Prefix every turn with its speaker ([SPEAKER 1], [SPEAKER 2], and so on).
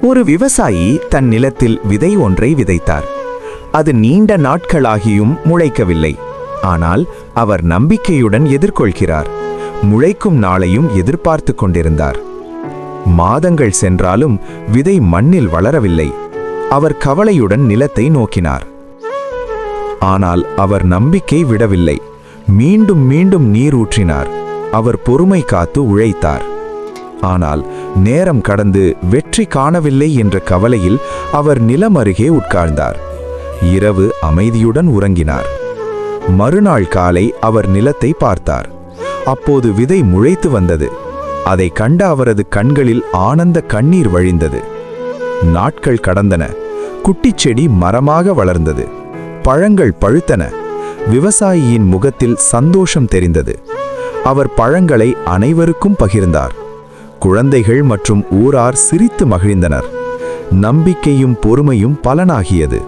[SPEAKER 1] ஒரு விவசாயி தன் நிலத்தில் விதை ஒன்றை விதைத்தார். அது நீண்ட நாட்களாகியும் முளைக்கவில்லை. ஆனால் அவர் நம்பிக்கையுடன் எதிர்கொள்கிறார். முளைக்கும் நாளையும் எதிர்பார்த்து கொண்டிருந்தார். மாதங்கள் சென்றாலும் விதை மண்ணில் வளரவில்லை. அவர் கவலையுடன் நிலத்தை நோக்கினார். ஆனால் அவர் நம்பிக்கை விடவில்லை. மீண்டும் மீண்டும் நீர் ஊற்றினார். அவர் பொறுமை காத்து உழைத்தார். ஆனால் நேரம் கடந்து வெற்றி காணவில்லை என்ற கவலையில் அவர் நிலம் அருகே உட்கார்ந்தார். இரவு அமைதியுடன் உறங்கினார். மறுநாள் காலை அவர் நிலத்தை பார்த்தார். அப்போது விதை முளைத்து வந்தது. அதை கண்ட அவரது கண்களில் ஆனந்த கண்ணீர் வழிந்தது. நாட்கள் கடந்தன. குட்டிச்செடி மரமாக வளர்ந்தது. பழங்கள் பழுத்தன. விவசாயியின் முகத்தில் சந்தோஷம் தெரிந்தது. அவர் பழங்களை அனைவருக்கும் பகிர்ந்தார். குழந்தைகள் மற்றும் ஊரார் சிரித்து மகிழ்ந்தனர். நம்பிக்கையும் பொறுமையும் பலனாகியது.